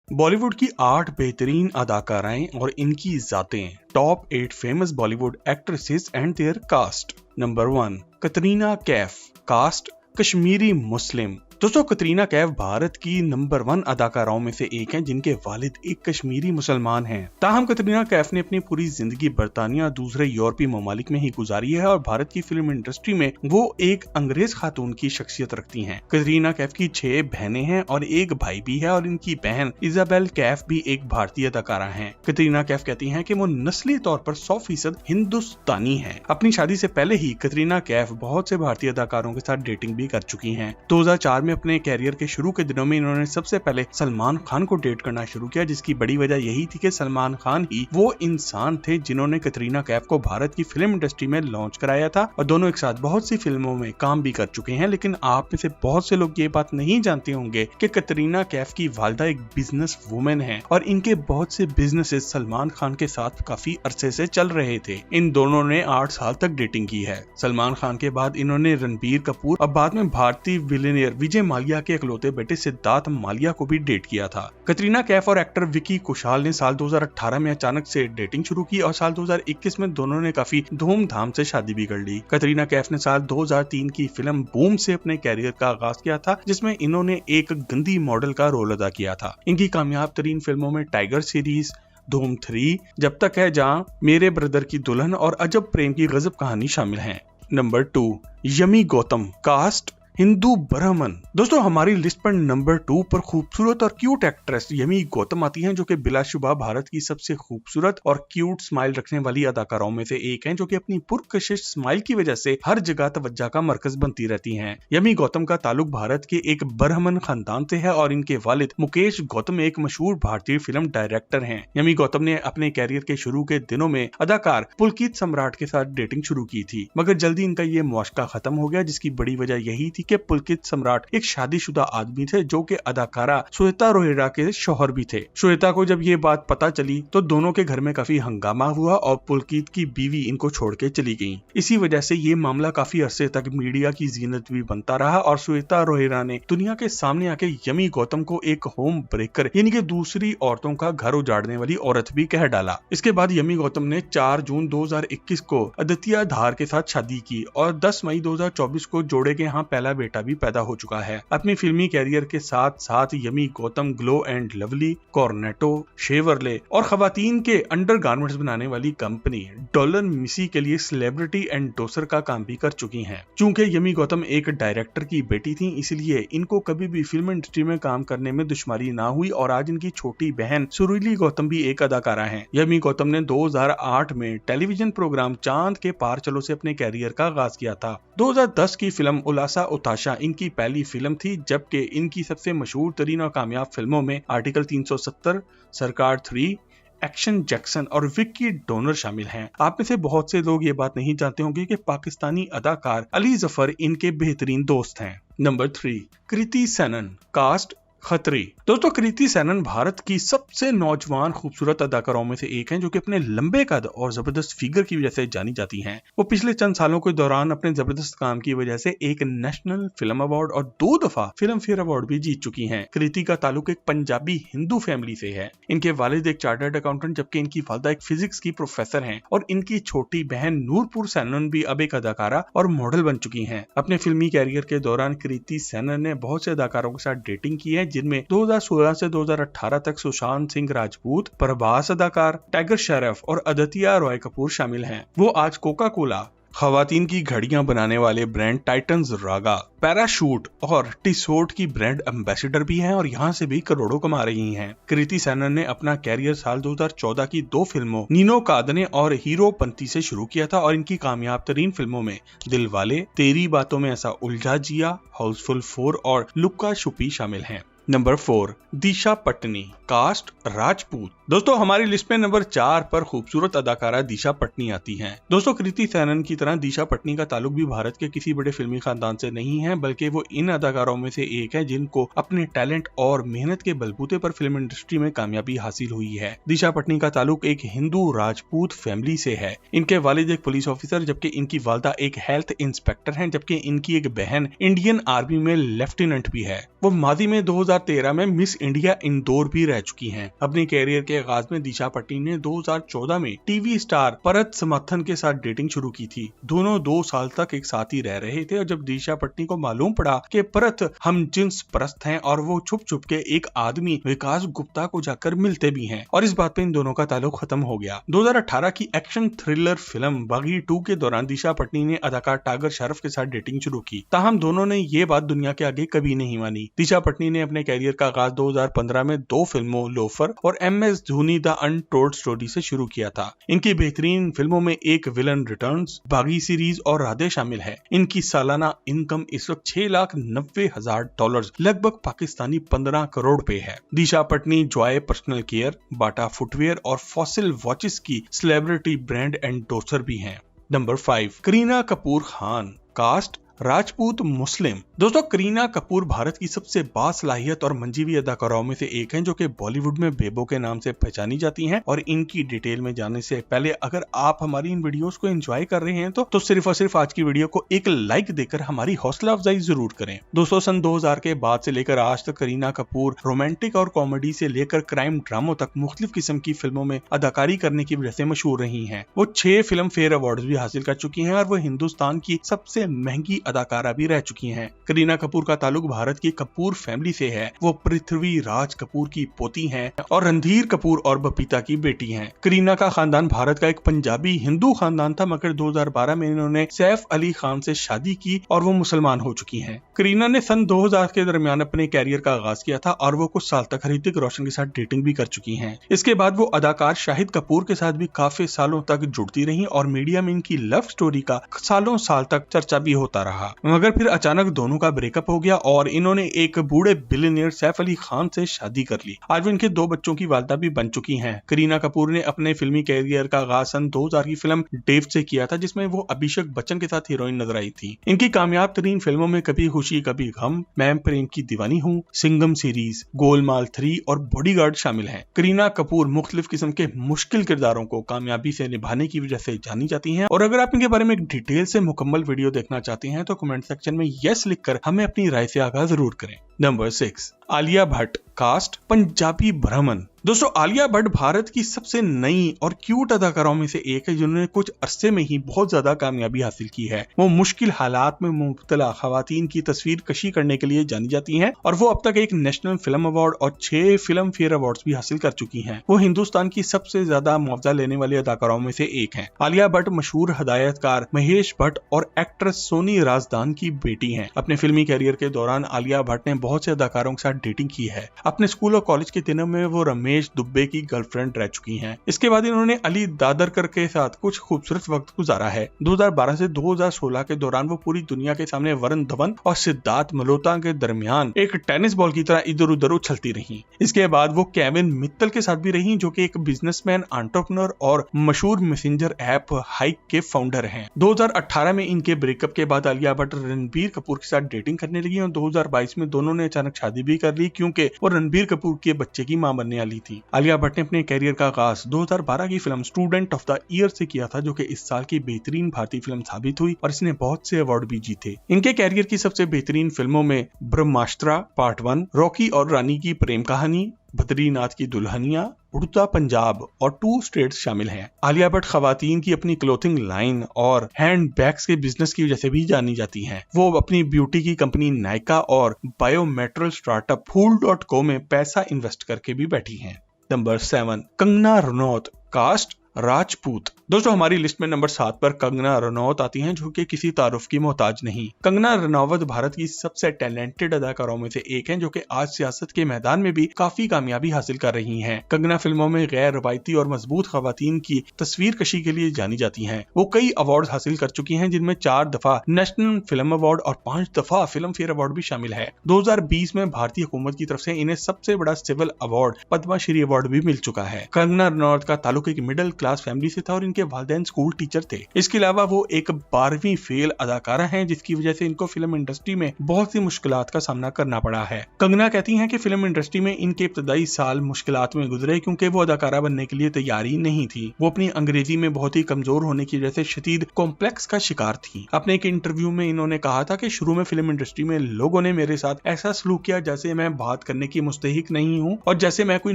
बॉलीवुड की 8 बेहतरीन अदाकाराएं और इनकी जातें। Top 8 famous Bollywood actresses and their caste. Number 1, Katrina Kaif. Caste Kashmiri Muslim. दोस्तों, कतरीना कैफ भारत की नंबर 1 अदाकाराओं में से एक हैं जिनके वालिद एक कश्मीरी मुसलमान हैं। ताहम कतरीना कैफ ने अपनी पूरी जिंदगी बरतानिया दूसरे यूरोपीय ममालिक में ही गुजारी है और भारत की फिल्म इंडस्ट्री में वो एक अंग्रेज खातून की शख्सियत रखती हैं। कतरीना कैफ की 6 बहनें हैं और एक भाई भी है और इनकी बहन इजाबेल कैफ भी एक भारतीय अदाकारा हैं। कतरीना कैफ कहती हैं कि वो नस्ली तौर पर 100% हिंदुस्तानी है। अपनी शादी से पहले ही कतरीना कैफ बहुत से भारतीय अदाकारों के साथ डेटिंग भी कर चुकी हैं। 2004 में अपने कैरियर के शुरू के दिनों में इन्होंने सबसे पहले सलमान खान को डेट करना शुरू किया, जिसकी बड़ी वजह यही थी कि सलमान खान ही वो इंसान थे जिन्होंने कतरीना कैफ को भारत की फिल्म इंडस्ट्री में लॉन्च कराया था और दोनों एक साथ बहुत सी फिल्मों में काम भी कर चुके हैं। लेकिन आप में से बहुत से लोग ये बात नहीं जानते होंगे कि कतरीना कैफ की वालिदा एक बिजनेस वुमेन है और इनके बहुत से बिजनेसेस सलमान खान के साथ काफी अरसे से चल रहे थे। इन दोनों ने 8 साल तक डेटिंग की है। सलमान खान के बाद इन्होंने रणबीर कपूर और बाद में भारतीय विलेनियर विजय माल्या के इकलौते बेटे सिद्धार्थ माल्या को भी डेट किया था। कतरीना कैफ और एक्टर विकी कौशल ने साल 2018 में अचानक से डेटिंग शुरू की और साल 2021 में दोनों ने काफी धूमधाम से शादी भी कर ली। कतरीना कैफ ने साल 2003 की फिल्म बूम से अपने कैरियर का आगाज किया था, जिसमें इन्होंने एक गंदी मॉडल का रोल अदा किया था। इनकी कामयाब तरीन फिल्मों में टाइगर सीरीज, धूम 3, जब तक है जहां, मेरे ब्रदर की दुल्हन और अजब प्रेम की गजब कहानी शामिल हैं। नंबर 2, यमी गौतम। कास्ट हिंदू ब्राह्मण। दोस्तों, हमारी लिस्ट पर नंबर 2 पर खूबसूरत और क्यूट एक्ट्रेस यमी गौतम आती हैं, जो कि बिलाशुबा भारत की सबसे खूबसूरत और क्यूट स्माइल रखने वाली अदाकाराओं में से एक हैं, जो कि अपनी पुरकशिश स्माइल की वजह से हर जगह तवज्जो का मरकज बनती रहती हैं। यमी गौतम का ताल्लुक भारत के एक ब्राह्मण खानदान से है और इनके वालिद मुकेश गौतम एक मशहूर भारतीय फिल्म डायरेक्टर हैं। यमी गौतम ने अपने कैरियर के शुरू के दिनों में अदाकार पुलकित सम्राट के साथ डेटिंग शुरू की थी, मगर जल्दी इनका ये मुआशका खत्म हो गया, जिसकी बड़ी वजह यही थी कि पुलकित सम्राट एक शादीशुदा आदमी थे जो कि अदाकारा श्वेता रोहिरा के शौहर भी थे। श्वेता को जब ये बात पता चली तो दोनों के घर में काफी हंगामा हुआ और पुलकित की बीवी इनको छोड़ के चली गई। इसी वजह से ये मामला काफी अरसे तक मीडिया की जीनत भी बनता रहा और श्वेता रोहिरा ने दुनिया के सामने आके यमी गौतम को एक होम ब्रेकर यानी कि दूसरी औरतों का घर उजाड़ने वाली औरत भी कह डाला। इसके बाद यमी गौतम ने 4 जून 2021 को आदित्य धार के साथ शादी की और 10 मई 2024 को जोड़े के यहाँ पहला बेटा भी पैदा हो चुका है। अपनी फिल्मी कैरियर के साथ साथ yummy Gautam glow and lovely, Cornetto, Chevrolet और खवातीन के अंडरगारमेंट्स बनाने वाली कंपनी डॉलर मिसी के लिए सेलिब्रिटी एंडोसर का काम भी कर चुकी हैं। चूंकि यमी गौतम एक डायरेक्टर की बेटी थी, इसलिए इनको कभी भी फिल्म इंडस्ट्री में काम करने में दुश्मनी ना हुई और आज इनकी छोटी बहन सुरीली गौतम भी एक अदाकारा है। यमी गौतम ने 2008 में टेलीविजन प्रोग्राम चांद के पार चलो से अपने कैरियर का आगाज किया था। 2010 की फिल्म उलासा उताशा इनकी पहली फिल्म थी, जबकि इनकी सबसे मशहूर तरीन और कामयाब फिल्मों में आर्टिकल 370, सरकार 3, एक्शन जैक्सन और विक्की डोनर शामिल हैं। आप में से बहुत से लोग ये बात नहीं जानते होंगे कि पाकिस्तानी अदाकार अली जफर इनके बेहतरीन दोस्त हैं। नंबर 3, कृति सेनन। कास्ट खत्री। दोस्तों, कृति सेनन भारत की सबसे नौजवान खूबसूरत अदाकारों में से एक हैं, जो कि अपने लंबे कद और जबरदस्त फिगर की वजह से जानी जाती हैं। वो पिछले चंद सालों के दौरान अपने जबरदस्त काम की वजह से एक नेशनल फिल्म अवार्ड और 2 दफा फिल्म फेयर अवार्ड भी जीत चुकी हैं। कृति का ताल्लुक एक पंजाबी हिंदू फैमिली से है। इनके वालिद एक चार्टर्ड अकाउंटेंट जबकि इनकी वालिदा एक फिजिक्स की प्रोफेसर हैं और इनकी छोटी बहन नूरपुर सेनन भी अब एक अदाकारा और मॉडल बन चुकी हैं। अपने फिल्मी कैरियर के दौरान कृति सेनन ने बहुत से अदाकारों के साथ डेटिंग की है, जिनमें 2016 से 2018 तक सुशांत सिंह राजपूत, प्रभास अदाकार, टाइगर श्रॉफ और आदित्य रॉय कपूर शामिल हैं। वो आज कोका कोला, खवातीन की घड़ियां बनाने वाले ब्रांड टाइटन्स रागा, पैराशूट और टिसोट की ब्रांड एम्बेसडर भी हैं और यहाँ से भी करोड़ों कमा रही हैं। कृति सेनन ने अपना कैरियर साल 2014 की 2 फिल्मों नीनो कादने और हीरो पंती से शुरू किया था और इनकी कामयाब तरीन फिल्मों में दिलवाले, तेरी बातों में ऐसा उलझा जिया, हाउसफुल 4 और लुक्का छुपी शामिल हैं। नंबर 4, दिशा पटनी। कास्ट राजपूत। दोस्तों, हमारी लिस्ट में नंबर 4 पर खूबसूरत अदाकारा दिशा पटनी आती हैं। दोस्तों, कृति सेनन की तरह दिशा पटनी का ताल्लुक भी भारत के किसी बड़े फिल्मी खानदान से नहीं है, बल्कि वो इन अदाकारों में से एक है जिनको अपने टैलेंट और मेहनत के बलबूते पर फिल्म इंडस्ट्री में कामयाबी हासिल हुई है। दिशा पटनी का ताल्लुक एक हिंदू राजपूत फैमिली से है। इनके वालिद एक पुलिस ऑफिसर जबकि इनकी वालिदा एक हेल्थ इंस्पेक्टर हैं, जबकि इनकी एक बहन इंडियन आर्मी में लेफ्टिनेंट भी है। वो माजी में 2000 2013 में मिस इंडिया इंदौर भी रह चुकी हैं। अपने कैरियर के आगाज में दिशा पटनी ने 2014 में टीवी स्टार परत समर्थन के साथ डेटिंग शुरू की थी। दोनों 2 साल तक एक साथ ही रह रहे थे और जब दिशा पटनी को मालूम पड़ा कि परत हम जिन्स परस्त हैं और वो छुप छुप के एक आदमी विकास गुप्ता को जाकर मिलते भी हैं और इस बात पे इन दोनों का ताल्लुक खत्म हो गया। 2018 की एक्शन थ्रिलर फिल्म बागी 2 के दौरान दिशा पटनी ने अदाकार टागर शरफ के साथ डेटिंग शुरू की। ताहम दोनों ने ये बात दुनिया के आगे कभी नहीं मानी। दिशा पटनी ने अपने कैरियर का आगाज 2015 में 2 फिल्मों लोफर और MS Dhoni the untold story से शुरू किया था। इनकी बेहतरीन फिल्मों में एक विलन रिटर्न्स, बागी सीरीज और राधे शामिल है। इनकी सालाना इनकम इस वक्त $6,90,000 लगभग पाकिस्तानी 15 करोड़ पे है। दिशा पटनी जॉय पर्सनल केयर, बाटा फुटवेयर और फॉसिल वॉचेस की सेलिब्रिटी ब्रांड एंडोर्सर भी हैं। नंबर 5, करीना कपूर खान। कास्ट राजपूत मुस्लिम। दोस्तों, करीना कपूर भारत की सबसे बासलाहियत और मंजीवी अदाकाराओं में से एक हैं जो कि बॉलीवुड में बेबो के नाम से पहचानी जाती हैं। और इनकी डिटेल में जाने से पहले अगर आप हमारी इन वीडियोस को एंजॉय कर रहे हैं तो सिर्फ और सिर्फ आज की वीडियो को एक लाइक देकर हमारी हौसला अफजाई जरूर करें। दोस्तों, सन 2000 के बाद से लेकर आज तक करीना कपूर रोमांटिक और कॉमेडी से लेकर क्राइम ड्रामों तक मुख्तलिफ किस्म की फिल्मों में अदाकारी करने की वजह से मशहूर रही हैं। वो 6 फिल्म फेयर अवार्ड भी हासिल कर चुकी हैं और वो हिंदुस्तान की सबसे महंगी अदाकारा भी रह चुकी हैं। करीना कपूर का ताल्लुक भारत की कपूर फैमिली से है। वो पृथ्वी राज कपूर की पोती हैं और रणधीर कपूर और बबीता की बेटी हैं। करीना का खानदान भारत का एक पंजाबी हिंदू खानदान था, मगर 2012 में इन्होंने सैफ अली खान से शादी की और वो मुसलमान हो चुकी हैं। करीना ने सन 2000 के दरमियान अपने कैरियर का आगाज किया था और वो कुछ साल तक ऋतिक रोशन के साथ डेटिंग भी कर चुकी हैं। इसके बाद वो अदाकार शाहिद कपूर के साथ भी काफी सालों तक जुड़ती रही और मीडिया में इनकी लव स्टोरी का सालों साल तक चर्चा भी होता रहा, मगर फिर अचानक दोनों का ब्रेकअप हो गया और इन्होंने एक बूढ़े बिलियनियर सैफ अली खान से शादी कर ली। आज वो इनके 2 बच्चों की वालिदा भी बन चुकी हैं। करीना कपूर ने अपने फिल्मी कैरियर का आगाज सन 2000 की फिल्म डेव से किया था, जिसमें वो अभिषेक बच्चन के साथ हीरोइन नजर आई थी। इनकी कामयाब तरीन फिल्मों में कभी खुशी कभी गम, मैं प्रेम की दीवानी हूँ, सिंघम सीरीज, गोलमाल 3 और बॉडीगार्ड शामिल हैं। करीना कपूर मुख्तलिफ किस्म के मुश्किल किरदारों को कामयाबी से निभाने की वजह से जानी जाती हैं। और अगर आप इनके बारे में एक डिटेल से मुकम्मल वीडियो देखना चाहते हैं तो कमेंट सेक्शन में यस लिखकर हमें अपनी राय से आगाह जरूर करें। नंबर 6, आलिया भट्ट। कास्ट पंजाबी ब्राह्मण। दोस्तों, आलिया भट्ट भारत की सबसे नई और क्यूट अदाकाराओं में से एक है जिन्होंने कुछ अरसे में ही बहुत ज्यादा कामयाबी हासिल की है। वो मुश्किल हालात में मुब्तला खवातीन की तस्वीर कशी करने के लिए जानी जाती हैं और वो अब तक एक नेशनल फिल्म अवार्ड और 6 फिल्म फेयर अवार्ड्स भी हासिल कर चुकी हैं। वो हिंदुस्तान की सबसे ज्यादा मुआवजा लेने वाली अदाकाराओं में से एक है। आलिया भट्ट मशहूर हदायतकार महेश भट्ट और एक्ट्रेस सोनी राजदान की बेटी है। अपने फिल्मी कैरियर के दौरान आलिया भट्ट ने बहुत से अदाकारों के साथ डेटिंग की है। अपने स्कूल और कॉलेज के दिनों में वो रमेश दुबे की गर्लफ्रेंड रह चुकी हैं। इसके बाद इन्होंने अली दादरकर के साथ कुछ खूबसूरत वक्त गुजारा है। 2012 से 2016 के दौरान वो पूरी दुनिया के सामने वरुण धवन और सिद्धार्थ मल्होत्रा के दरमियान एक टेनिस बॉल की तरह इधर उधर उछलती रही। इसके बाद वो केविन मित्तल के साथ भी रही, जो कि एक बिजनेसमैन, एंटरप्रेन्योर और मशहूर मैसेंजर ऐप हाइक के फाउंडर हैं। 2018 में इनके ब्रेकअप के बाद आलिया भट्ट रणबीर कपूर के साथ डेटिंग करने लगी और 2022 में दोनों ने अचानक शादी भी कर ली, क्योंकि वो रणबीर कपूर के बच्चे की मां बनने वाली थी। आलिया भट्ट ने अपने कैरियर का आगाज 2012 की film student of the year से किया था, जो कि इस साल की बेहतरीन भारतीय फिल्म साबित हुई और इसने बहुत से अवार्ड भी जीते। इनके कैरियर की सबसे बेहतरीन फिल्मों में ब्रह्मास्त्र पार्ट 1, रॉकी और रानी की प्रेम कहानी, बद्रीनाथ की दुल्हनिया, उड़ता पंजाब और 2 स्टेट्स शामिल हैं। आलिया भट्ट खवातीन की अपनी क्लोथिंग लाइन और हैंड बैग्स के बिजनेस की वजह से भी जानी जाती हैं। वो अपनी ब्यूटी की कंपनी नायका और बायोमेट्रियल स्टार्टअप फूल.co में पैसा इन्वेस्ट करके भी बैठी हैं। नंबर 7, कंगना रनौत। कास्ट राजपूत। दोस्तों, हमारी लिस्ट में नंबर 7 पर कंगना रनौत आती हैं, जो कि किसी तारुफ की मोहताज नहीं। कंगना रनौत भारत की सबसे टैलेंटेड अदाकारों में से एक हैं, जो कि आज सियासत के मैदान में भी काफी कामयाबी हासिल कर रही हैं। कंगना फिल्मों में गैर रवायती और मजबूत खवातीन की तस्वीर कशी के लिए जानी जाती हैं। वो कई अवार्ड हासिल कर चुकी हैं, जिनमें 4 दफा नेशनल फिल्म अवार्ड और 5 दफा फिल्म फेयर अवार्ड भी शामिल है। 2020 में भारतीय हुकूमत की तरफ से इन्हें सबसे बड़ा civil award Padma Shri award भी मिल चुका है। कंगना रनौत का ताल्लुक एक मिडिल क्लास फैमिली से था और इनके वालिदैन स्कूल टीचर थे। इसके अलावा वो एक 12वीं फेल अदाकारा हैं, जिसकी वजह से इनको फिल्म इंडस्ट्री में बहुत सी मुश्किलात का सामना करना पड़ा है। कंगना कहती हैं कि फिल्म इंडस्ट्री में इनके इब्तदाई साल मुश्किलात में गुजरे क्योंकि वो अदाकारा बनने के लिए तैयारी नहीं थी। वो अपनी अंग्रेजी में बहुत ही कमजोर होने की वजह से शदीद कॉम्प्लेक्स का शिकार थी। अपने एक इंटरव्यू में इन्होंने कहा था कि शुरू में फिल्म इंडस्ट्री में लोगों ने मेरे साथ ऐसा सलूक किया जैसे मैं बात करने की मुस्तहिक नहीं हूँ और जैसे मैं कोई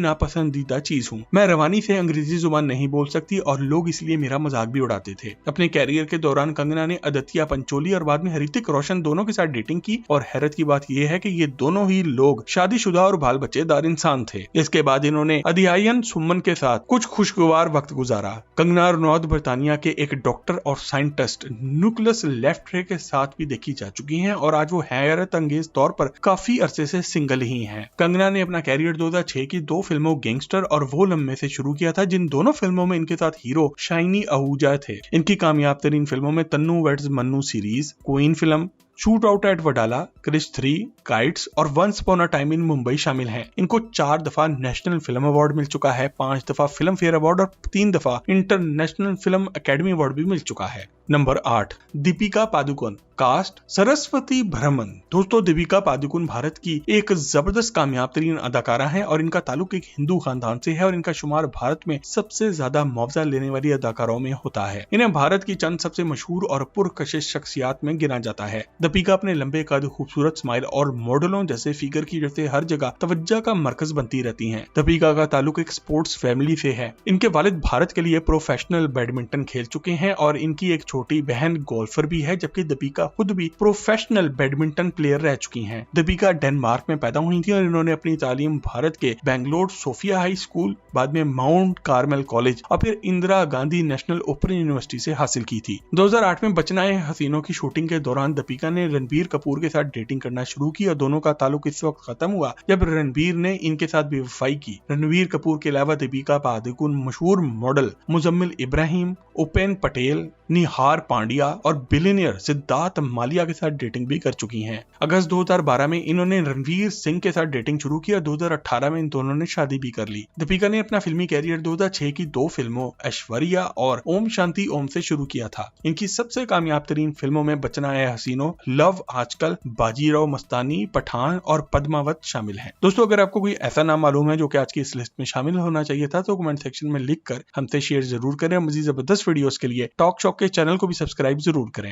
नापसंदीदा चीज हूँ। मैं रवानी से अंग्रेजी जुबान नहीं बोल सकती और लोग इसलिए मेरा मजाक भी उड़ाते थे। अपने कैरियर के दौरान कंगना ने आदित्य पंचोली और बाद में ऋतिक रोशन दोनों के साथ डेटिंग की और हैरत की बात यह है कि ये दोनों ही लोग शादीशुदा और बाल बच्चेदार इंसान थे। इसके बाद इन्होंने अध्यायन सुमन के साथ कुछ खुशगवार वक्त गुजारा। कंगना रनौत बर्तानिया के एक डॉक्टर और साइंटिस्ट न्यूक्लियस लेफ्टे के साथ भी देखी जा चुकी हैं और आज वो हैरत अंगेज तौर पर काफी अरसे से सिंगल ही हैं। कंगना ने अपना कैरियर 2006 की 2 फिल्मों गैंगस्टर और वो लम्हे से शुरू किया था, जिन दोनों फिल्मों में इनके साथ हीरो शाइनी आहूजा थे। इनकी कामयाब तरीन फिल्मों में Tanu weds Manu series, Queen film, shoot out at Wadala, Krrish 3, Kites और once upon a time in Mumbai शामिल हैं। इनको 4 दफा नेशनल फिल्म अवार्ड मिल चुका है, 5 दफा फिल्म फेयर अवार्ड और 3 दफा इंटरनेशनल फिल्म अकेडमी अवार्ड भी मिल चुका है। नंबर 8, दीपिका पादुकोण। कास्ट सरस्वती ब्रह्मन। दोस्तों, दीपिका पादुकोण भारत की एक जबरदस्त कामयाब तरीन अदाकारा है और इनका ताल्लुक एक हिंदू खानदान से है और इनका शुमार भारत में सबसे ज्यादा मुआवजा लेने वाली अदाकारों में होता है। इन्हें भारत की चंद सबसे मशहूर और पुरकशिश शख्सियात में गिना जाता है। दीपिका अपने लंबे कद, खूबसूरत स्माइल और मॉडलों जैसे फिगर की वजह से हर जगह तवज्जो का मरकज बनती रहती हैं। दीपिका का ताल्लुक एक स्पोर्ट्स फैमिली से है। इनके वालिद भारत के लिए प्रोफेशनल बैडमिंटन खेल चुके हैं और इनकी एक छोटी बहन गोल्फर भी है, जबकि दीपिका खुद भी प्रोफेशनल बैडमिंटन प्लेयर रह चुकी हैं। दीपिका डेनमार्क में पैदा हुई थी और इन्होंने अपनी तालीम भारत के बेंगलोर सोफिया हाई स्कूल, बाद में माउंट कार्मेल कॉलेज और फिर Indira Gandhi national open university से हासिल की थी। 2008 में बचनाए हसीनों की शूटिंग के दौरान दीपिका ने रणबीर कपूर के साथ डेटिंग करना शुरू की और दोनों का ताल्लुक इस वक्त खत्म हुआ जब रणबीर ने इनके साथ बेवफाई की। रणबीर कपूर के अलावा दीपिका पादुकोण मशहूर मॉडल मुजम्मिल इब्राहिम, उपेन पटेल, निहार पांड्या और बिलियनियर सिद्धार्थ मालिया के साथ डेटिंग भी कर चुकी हैं। अगस्त 2012 में इन्होंने रणवीर सिंह के साथ डेटिंग शुरू की और 2018 में इन दोनों ने शादी भी कर ली। दीपिका ने अपना फिल्मी कैरियर 2006 की 2 फिल्मों ऐश्वर्या और ओम शांति ओम से शुरू किया था। इनकी सबसे कामयाब तरीन फिल्मों में बचना है हसीनों, लव आजकल, बाजीराव मस्तानी, पठान और पद्मावत शामिल हैं। दोस्तों, अगर आपको कोई ऐसा नाम मालूम है जो कि आज की इस लिस्ट में शामिल होना चाहिए था तो कमेंट सेक्शन में लिखकर हमसे शेयर जरूर करें। मजीद जबरदस्त वीडियोस के लिए टॉक शॉक के चैनल को भी सब्सक्राइब जरूर करें।